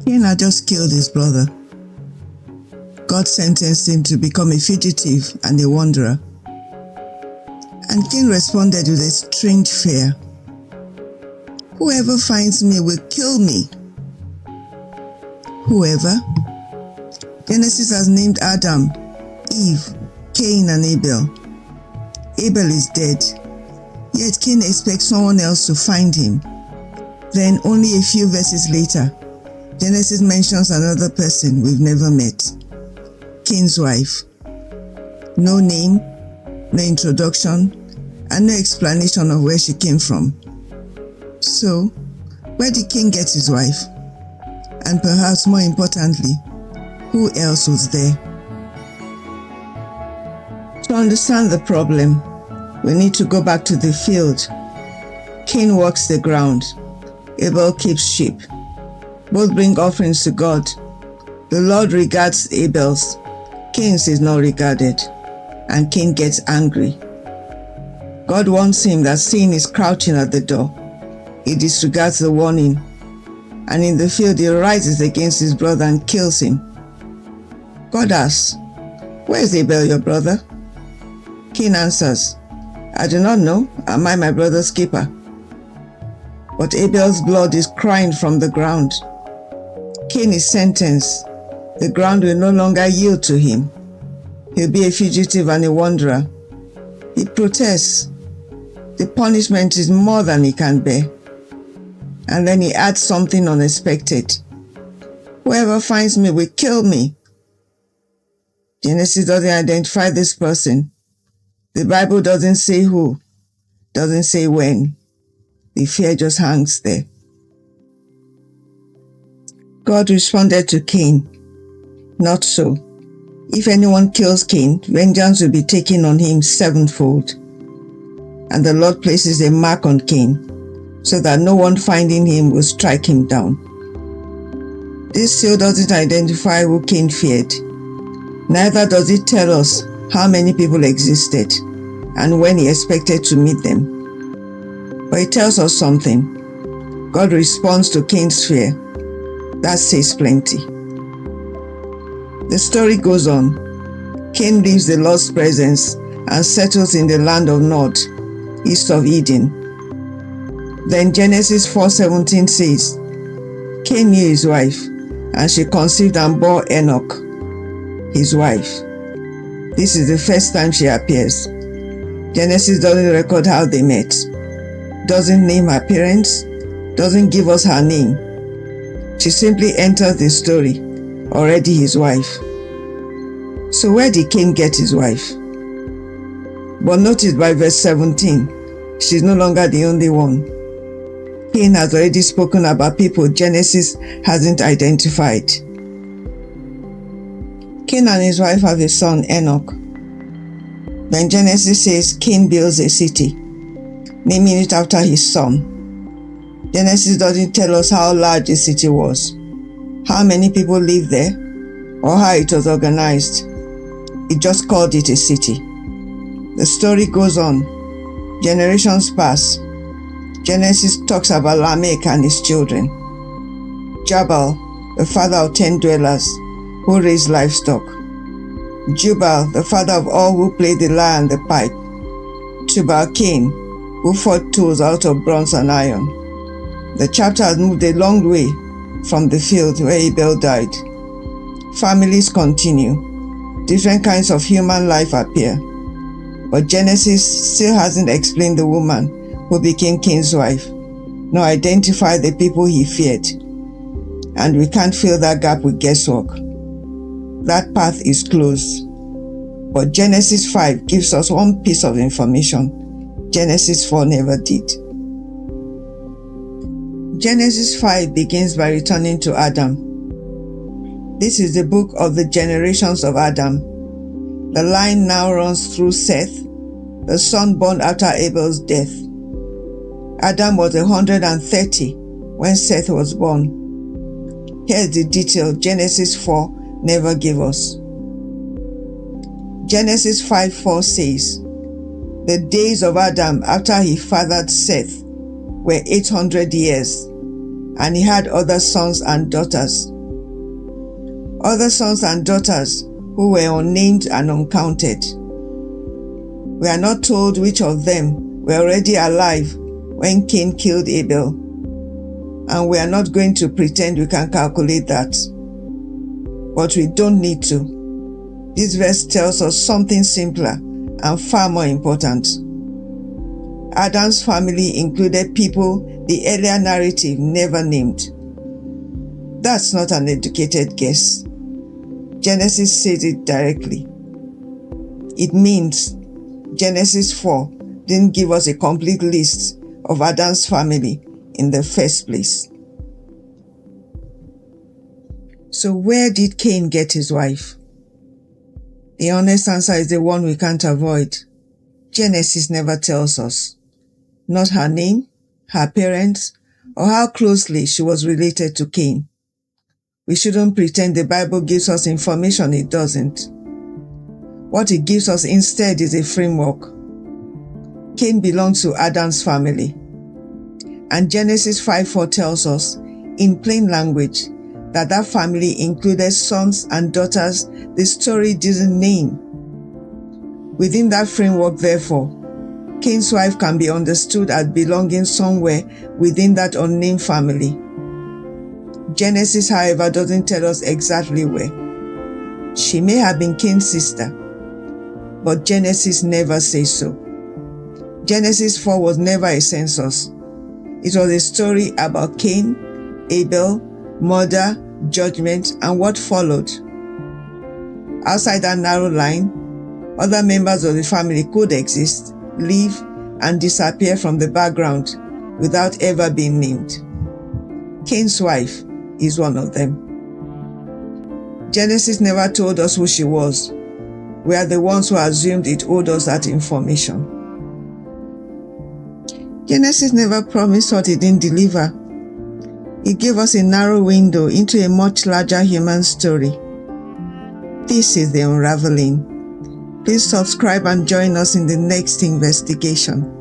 Cain had just killed his brother. God sentenced him to become a fugitive and a wanderer. And Cain responded with a strange fear. Whoever finds me will kill me. Whoever? Genesis has named Adam, Eve, Cain, and Abel. Abel is dead, yet Cain expects someone else to find him. Then, only a few verses later, Genesis mentions another person we've never met, Cain's wife. No name, no introduction, and no explanation of where she came from. So, where did Cain get his wife? And perhaps more importantly, who else was there? To understand the problem, we need to go back to the field. Cain works the ground. Abel keeps sheep. Both bring offerings to God. The Lord regards Abel's. Cain's is not regarded, and Cain gets angry. God warns him that sin is crouching at the door. He disregards the warning, and in the field he rises against his brother and kills him. God asks, "Where is Abel, your brother?" Cain answers, "I do not know. Am I my brother's keeper?" But Abel's blood is crying from the ground. Cain is sentenced. The ground will no longer yield to him. He'll be a fugitive and a wanderer. He protests. The punishment is more than he can bear. And then he adds something unexpected. Whoever finds me will kill me. Genesis doesn't identify this person. The Bible doesn't say who, doesn't say when. The fear just hangs there. God responded to Cain, "Not so. If anyone kills Cain, vengeance will be taken on him sevenfold." And the Lord places a mark on Cain, so that no one finding him will strike him down. This still doesn't identify who Cain feared. Neither does it tell us how many people existed and when he expected to meet them. But it tells us something. God responds to Cain's fear. That says plenty. The story goes on. Cain leaves the Lord's presence and settles in the land of Nod, east of Eden. Then Genesis 4:17 says, Cain knew his wife, and she conceived and bore Enoch, his wife. This is the first time she appears. Genesis doesn't record how they met, doesn't name her parents, doesn't give us her name. She simply enters the story, already his wife. So where did Cain get his wife? But notice by verse 17, she's no longer the only one. Cain has already spoken about people Genesis hasn't identified. Cain and his wife have a son, Enoch. Then Genesis says Cain builds a city, naming it after his son. Genesis doesn't tell us how large the city was, how many people lived there, or how it was organized. It just called it a city. The story goes on. Generations pass. Genesis talks about Lamech and his children. Jabal, the father of 10 dwellers who raised livestock. Jubal, the father of all who played the lyre and the pipe. Tubal-Cain, who fought tools out of bronze and iron. The chapter has moved a long way from the field where Abel died. Families continue. Different kinds of human life appear. But Genesis still hasn't explained the woman who became Cain's wife, nor identified the people he feared. And we can't fill that gap with guesswork. That path is closed. But Genesis 5 gives us one piece of information Genesis 4 never did. Genesis 5 begins by returning to Adam. This is the book of the generations of Adam. The line now runs through Seth, the son born after Abel's death. Adam was 130 when Seth was born. Here's the detail Genesis 4 never gave us. Genesis 5:4 says, the days of Adam after he fathered Seth were 800 years, and he had other sons and daughters. Other sons and daughters who were unnamed and uncounted. We are not told which of them were already alive when Cain killed Abel, and we are not going to pretend we can calculate that. But we don't need to. This verse tells us something simpler and far more important. Adam's family included people the earlier narrative never named. That's not an educated guess. Genesis says it directly. It means Genesis 4 didn't give us a complete list of Adam's family in the first place. So where did Cain get his wife? The honest answer is the one we can't avoid. Genesis never tells us. Not her name, her parents, or how closely she was related to Cain. We shouldn't pretend the Bible gives us information it doesn't. What it gives us instead is a framework. Cain belonged to Adam's family. And Genesis 5:4 tells us, in plain language, that family included sons and daughters the story didn't name. Within that framework, therefore, Cain's wife can be understood as belonging somewhere within that unnamed family. Genesis, however, doesn't tell us exactly where. She may have been Cain's sister, but Genesis never says so. Genesis 4 was never a census. It was a story about Cain, Abel, murder, judgment, and what followed. Outside that narrow line, other members of the family could exist, live, and disappear from the background without ever being named. Cain's wife is one of them. Genesis never told us who she was. We are the ones who assumed it owed us that information. Genesis never promised what it didn't deliver. It gave us a narrow window into a much larger human story. This is the Unravelling. Please subscribe and join us in the next investigation.